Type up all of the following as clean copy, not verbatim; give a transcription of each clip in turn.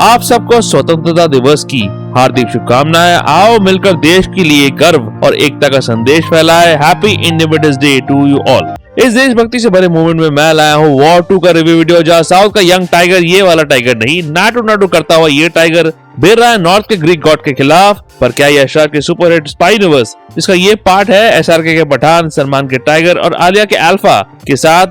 आप सबको स्वतंत्रता दिवस की हार्दिक शुभकामनाएं। आओ मिलकर देश के लिए गर्व और एकता का संदेश फैलाए। Happy independence day to you all. इस देशभक्ति से भरे मूवमेंट में मैं लाया हूँ वॉर 2 का रिव्यू वीडियो, जहाँ साउथ का यंग टाइगर, ये वाला टाइगर नहीं, नाटू नाटू करता हुआ ये टाइगर भिड़ रहा है नॉर्थ के ग्रीक गॉड के खिलाफ। पर क्या ये एसआरके के सुपरहिट स्पाई यूनिवर्स, जिसका ये पार्ट है एसआरके के पठान, सलमान के टाइगर और आलिया के अल्फा के साथ,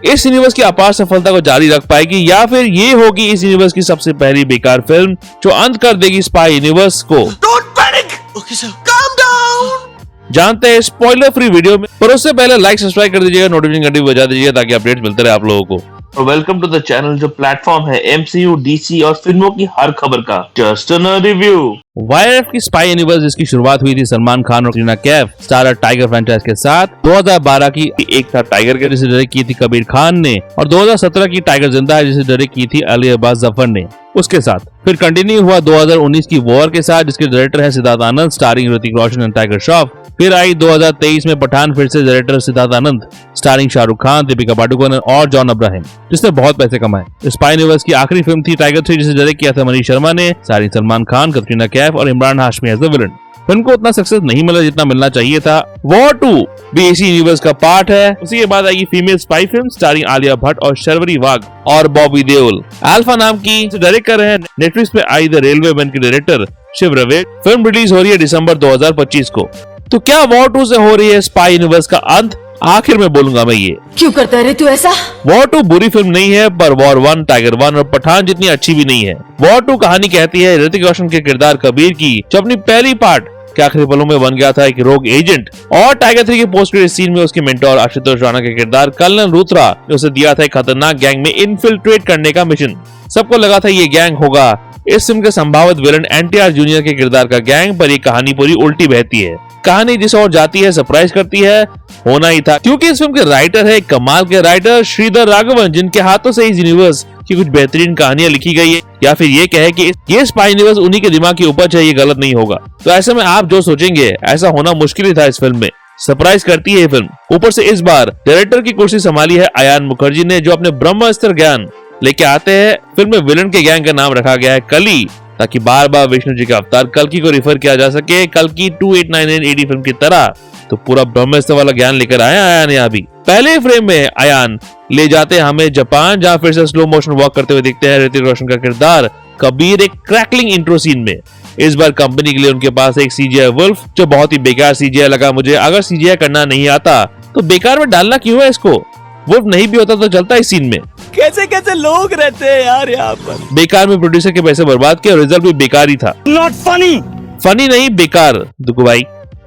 इस यूनिवर्स की अपार सफलता को जारी रख पाएगी, या फिर ये होगी इस यूनिवर्स की सबसे पहली बेकार फिल्म जो अंत कर देगी स्पाई यूनिवर्स को? Don't panic. Okay, sir. Calm down. जानते हैं स्पॉइलर फ्री वीडियो में, पर उससे पहले लाइक सब्सक्राइब कर दीजिएगा, नोटिफिकेशन घंटी बजा दीजिएगा ताकि अपडेट मिलते रहे आप लोगों को। वेलकम टू द चैनल, जो प्लेटफॉर्म है एमसीयू, डीसी और फिल्मों की हर खबर का जस्ट एन रिव्यू। वाईएफ की स्पाई यूनिवर्स, जिसकी शुरुआत हुई थी सलमान खान और Katrina Kaif starrer tiger franchise के साथ 2012 की एक था टाइगर के, जिसे डायरेक्ट की थी कबीर खान ने, और 2017 की टाइगर जिंदा है, जिसे डायरेक्ट की थी अली अब्बास जफर ने उसके साथ। फिर कंटिन्यू हुआ 2019 की वॉर के साथ, जिसके डायरेक्टर है सिद्धार्थ आनंद, स्टारिंग ऋतिक रोशन एंड टाइगर श्रॉफ। फिर आई 2023 में पठान, फिर से डायरेक्टर सिद्धार्थ आनंद, स्टारिंग शाहरुख खान, दीपिका पादुकोण और जॉन अब्राहम, जिसने बहुत पैसे कमाए। स्पाई यूनिवर्स की आखिरी फिल्म थी टाइगर 3, जिसे डायरेक्ट किया था मनीष शर्मा ने, स्टारिंग सलमान खान, कटरीना कैफ और Imran Hashmi as the villain. फिल्म को उतना सक्सेस नहीं मिला जितना मिलना चाहिए था। वॉर 2 भी इसी यूनिवर्स का पार्ट है। उसी के बाद आएगी female spy film starring Alia Bhatt और शर्वरी वाघ और बॉबी देओल। अल्फा नाम की डायरेक्ट कर रहे हैं नेटफ्लिक्स पे आई द रेलवे मैन के डायरेक्टर शिव रवे। फिल्म रिलीज हो रही है दिसंबर 2025 को। तो क्या वॉर 2 से हो रही है स्पाई यूनिवर्स का अंत? आखिर में बोलूंगा मैं ये। क्यों करता रे तू ऐसा? वॉर 2 बुरी फिल्म नहीं है, पर वॉर 1, टाइगर 1 और पठान जितनी अच्छी भी नहीं है। वॉर 2 कहानी कहती है ऋतिक रोशन के किरदार कबीर की, जो अपनी पहली पार्ट के आखिरी पलों में बन गया था एक रोग एजेंट, और टाइगर 3 के पोस्ट क्रेडिट सीन में उसके मेंटोर आशुतोष राणा के किरदार कर्नल रुद्रा ने उसे दिया था एक खतरनाक गैंग में इनफिल्ट्रेट करने का मिशन। सबको लगा था ये गैंग होगा इस फिल्म के संभावित विलन एनटीआर जूनियर के किरदार का गैंग, पर ये कहानी पूरी उल्टी बहती है। कहानी जिस और जाती है सरप्राइज करती है, होना ही था, क्योंकि इस फिल्म के राइटर है कमाल के राइटर श्रीधर राघवन, जिनके हाथों से इस यूनिवर्स की कुछ बेहतरीन कहानियां लिखी गई है, या फिर ये कहे कि ये स्पाई यूनिवर्स उन्हीं के दिमाग की उपज है, ये गलत नहीं होगा। तो ऐसे में आप जो सोचेंगे ऐसा होना मुश्किल ही था। इस फिल्म में सरप्राइज करती है ये फिल्म। ऊपर से इस बार डायरेक्टर की कुर्सी संभाली है अयान मुखर्जी ने, जो अपने ब्रह्मास्त्र ज्ञान लेके आते हैं। फिल्म में विलन के गैंग का नाम रखा गया है कली, ताकि बार बार विष्णु जी का अवतार कल्कि को रिफर किया जा सके। कल्कि 2899 AD फिल्म की तरह तो पूरा ब्रह्मास्त्र वाला ज्ञान लेकर आया अयान। यहाँ भी पहले फ्रेम में अयान ले जाते हैं हमें जापान, जहाँ फिर से स्लो मोशन वॉक करते हुए दिखते हैं ऋतिक रोशन का किरदार कबीर एक क्रैकलिंग इंट्रो सीन में। इस बार कंपनी के लिए उनके पास एक सीजीआई वुल्फ, जो बहुत ही बेकार सीजीआई लगा मुझे। अगर सीजीआई करना नहीं आता तो बेकार में डालना क्यों है इसको? वुल्फ नहीं भी होता तो चलता इस सीन में। कैसे कैसे लोग रहते हैं यार यहाँ पर। बेकार में प्रोड्यूसर के पैसे बर्बाद किए और रिजल्ट भी बेकार ही था। Not funny. फनी नहीं, बेकार दुगु भाई।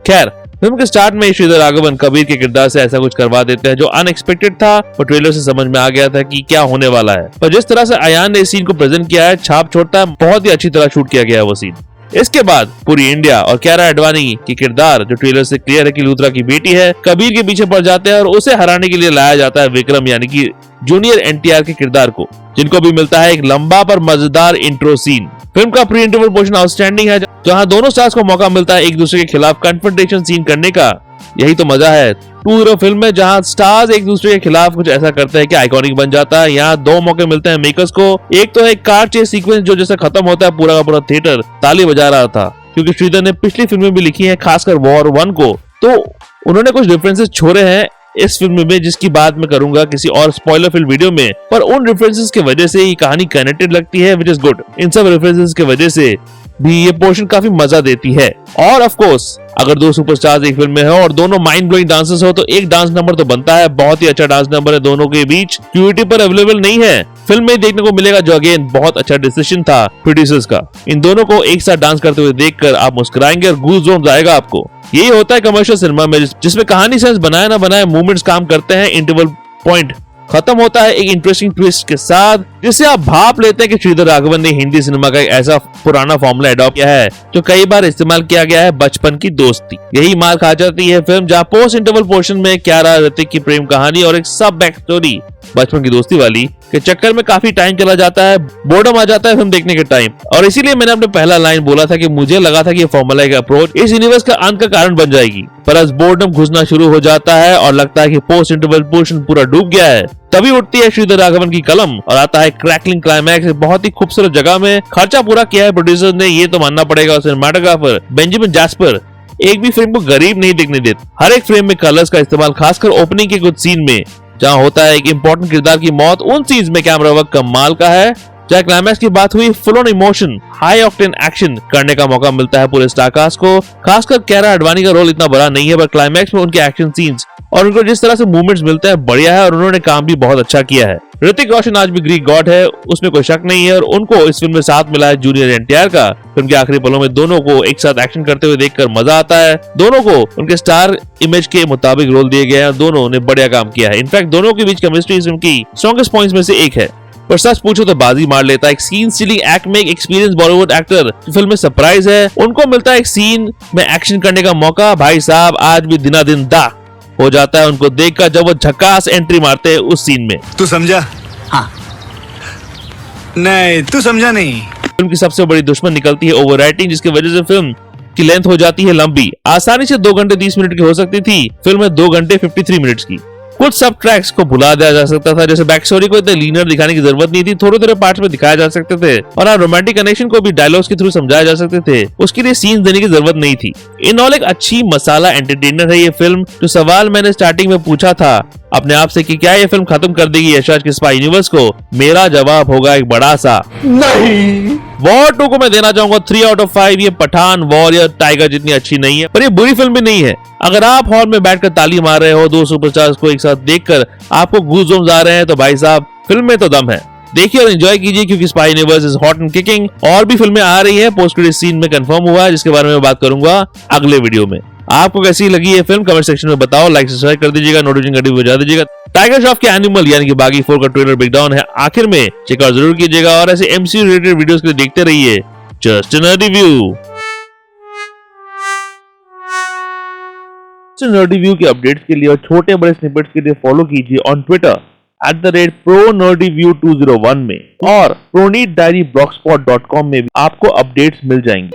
खैर, फिल्म के स्टार्ट में श्रीधर राघवन कबीर के किरदार से ऐसा कुछ करवा देते हैं जो अनएक्सपेक्टेड था, और ट्रेलर से समझ में आ गया था कि क्या होने वाला है। पर जिस तरह से अयान ने इस सीन को प्रेजेंट किया है, छाप छोड़ता है। बहुत ही अच्छी तरह शूट किया गया है वो सीन। इसके बाद पूरी इंडिया और कियारा आडवाणी की किरदार, जो ट्रेलर से क्लियर है कि लूथरा की बेटी है, कबीर के पीछे पड़ जाते हैं और उसे हराने के लिए लाया जाता है विक्रम, यानी कि जूनियर एनटीआर के किरदार को, जिनको भी मिलता है एक लंबा पर मजेदार इंट्रो सीन। फिल्म का प्री इंटरवल पोर्शन आउटस्टैंडिंग है, जहां दोनों स्टार्स को मौका मिलता है एक दूसरे के खिलाफ कन्फ्रंटेशन सीन करने का। यही तो मजा है 2 हीरो फिल्म में, जहां स्टार्स एक दूसरे के खिलाफ कुछ ऐसा करते हैं कि आइकॉनिक बन जाता है। यहाँ 2 मौके मिलते हैं मेकर्स को। एक तो है कार चेस सीक्वेंस, जो जैसे खत्म होता है पूरा का पूरा थिएटर ताली बजा रहा था, क्योंकि श्रीधर ने पिछली फिल्में भी लिखी है, खासकर वॉर 1 को, तो उन्होंने कुछ डिफरेंसेस छोड़े हैं इस फिल्म में, जिसकी बात मैं करूंगा किसी और स्पॉइलर फिल्म वीडियो में। पर उन रेफरेंसेस की वजह से ये कहानी कनेक्टेड लगती है, व्हिच इज गुड। इन सब रेफरेंसेस की वजह से भी ये पोर्शन काफी मजा देती है। और ऑफ कोर्स अगर 2 सुपरस्टार्स एक फिल्म में हो और दोनों माइंड ब्लोइंग डांसर्स हो, तो एक डांस नंबर तो बनता है। बहुत ही अच्छा डांस नंबर है दोनों के बीच, क्यूटी पर अवेलेबल नहीं है, फिल्म में देखने को मिलेगा, जो अगेन बहुत अच्छा डिसीजन था प्रोड्यूसर्स का। इन दोनों को एक साथ डांस करते हुए देखकर आप मुस्कुराएंगे और गूज़बम्स आएगा आपको। यही होता है कमर्शियल सिनेमा में, जिसमें कहानी सेंस बनाए ना बनाए मूवमेंट्स काम करते हैं। इंटरवल पॉइंट खत्म होता है एक इंटरेस्टिंग ट्विस्ट के साथ, जिससे आप भाप लेते हैं कि श्रीधर राघवन ने हिंदी सिनेमा का एक ऐसा पुराना फॉर्मूला अडॉप्ट किया है जो कई बार इस्तेमाल किया गया है, बचपन की दोस्ती। यही मार खा जाती है फिल्म, जहाँ पोस्ट इंटरवल पोर्शन में कियारा ऋतिक की प्रेम कहानी और एक सब बैक स्टोरी बचपन की दोस्ती वाली के चक्कर में काफी टाइम चला जाता है, बोर्डम आ जाता है फिल्म देखने के टाइम। और इसीलिए मैंने अपने पहला लाइन बोला था कि मुझे लगा था कि ये फॉर्मूला का अप्रोच इस यूनिवर्स का अंत का कारण बन जाएगी, पर आज बोर्डम घुसना शुरू हो जाता है और लगता है कि पोस्ट इंटरवल पोर्शन पूरा डूब गया है। तभी उठती है श्रीधर राघवन की कलम और आता है क्रैकलिंग क्लाइमैक्स। बहुत ही खूबसूरत जगह में खर्चा पूरा किया है प्रोड्यूसर ने, ये तो मानना पड़ेगा। सिनेमाटोग्राफर बेंजामिन जैस्पर एक भी फिल्म को गरीब नहीं दिखने देते। हर एक फ्रेम में कलर्स का इस्तेमाल, खासकर ओपनिंग के कुछ सीन में जहां होता है एक इंपॉर्टेंट किरदार की मौत, उन सीन्स में कैमरा वर्क कमाल का है। चाहे क्लाइमैक्स की बात हुई, full on emotion, high octane action करने का मौका मिलता है पूरे स्टारकास्ट को। खासकर कियारा आडवाणी का रोल इतना बड़ा नहीं है, पर क्लाइमैक्स में उनके एक्शन सीन्स और उनको जिस तरह से मूवमेंट्स मिलते हैं बढ़िया है और उन्होंने काम भी बहुत अच्छा किया है। ऋतिक रोशन आज भी ग्रीक गॉड है, उसमें कोई शक नहीं है और उनको इस फिल्म में साथ मिला है जूनियर एनटीआर का। फिल्म के आखिरी पलों में दोनों को एक साथ एक्शन करते हुए देखकर मजा आता है। दोनों को उनके स्टार इमेज के मुताबिक रोल दिए गए हैं, दोनों ने बढ़िया काम किया है। इनफैक्ट दोनों के बीच केमिस्ट्री इस फिल्म की स्ट्रॉन्गेस्ट पॉइंट्स में से एक है। पर सच पूछो तो बाजी मार लेता है। एक सीन स्टीलिंग एक्ट में एक एक्सपीरियंस बॉलीवुड एक्टर फिल्म में सरप्राइज है, उनको मिलता है एक सीन में एक्शन करने का मौका। भाई साहब आज भी दिना दिन दा हो जाता है उनको देखकर जब वो झक्कास एंट्री मारते हैं उस सीन में। तू समझा? हाँ। नहीं, तू समझा नहीं। फिल्म की सबसे बड़ी दुश्मन निकलती है ओवर राइटिंग, जिसकी वजह से फिल्म की लेंथ हो जाती है लंबी। आसानी से 2 घंटे 30 मिनट की हो सकती थी, फिल्म में 2 घंटे 53 मिनट्स की। कुछ सब ट्रैक्स को भुला दिया जा सकता था, जैसे बैक स्टोरी को इतने लीनियर दिखाने की जरूरत नहीं थी, थोड़े थोड़े पार्ट्स में दिखाया जा सकते थे और आप रोमांटिक कनेक्शन को भी डायलॉग्स के थ्रू समझाया जा सकते थे, उसके लिए सीन्स देने की जरूरत नहीं थी। इन ऑल एक अच्छी मसाला एंटरटेनर है ये फिल्म। जो सवाल मैंने स्टार्टिंग में पूछा था अपने आप से कि क्या ये फिल्म खत्म कर देगी यशराज के स्पाई यूनिवर्स को, मेरा जवाब होगा एक बड़ा सा नहीं। वॉर 2 को मैं देना चाहूंगा 3 आउट ऑफ 5। ये पठान, वॉर या टाइगर जितनी अच्छी नहीं है, पर ये बुरी फिल्म भी नहीं है। अगर आप हॉल में बैठकर ताली मार रहे हो, 2 सुपरस्टार्स को एक साथ देखकर आपको गूज़बम्स आ रहे हैं, तो भाई साहब फिल्म में तो दम है। देखिए और एंजॉय कीजिए, क्योंकि spy universe is hot and kicking. और भी फिल्में आ रही है, पोस्ट क्रेडिट सीन में कंफर्म हुआ है, जिसके बारे में बात करूंगा अगले वीडियो में। आपको कैसी लगी ये फिल्म कमेंट सेक्शन में बताओ, लाइक सब्सक्राइब कर दीजिएगा, नोटिफिकेशन घंटी बजा दीजिएगा। टाइगर श्रॉफ के एनिमल यानी कि बागी 4 का ट्रेलर ब्रेकडाउन है आखिर में, चेकआउट जरूर कीजिएगा और ऐसे एमसीयू रिलेटेड वीडियोस के लिए देखते रहिए just nerdy view. Nerdy view के अपडेट्स के लिए और छोटे बड़े स्निपेट्स के लिए फॉलो कीजिए ऑन ट्विटर @ProNerdyView201 में और ProNeedDiaryBlogspot.com में भी आपको अपडेट्स मिल जाएंगे।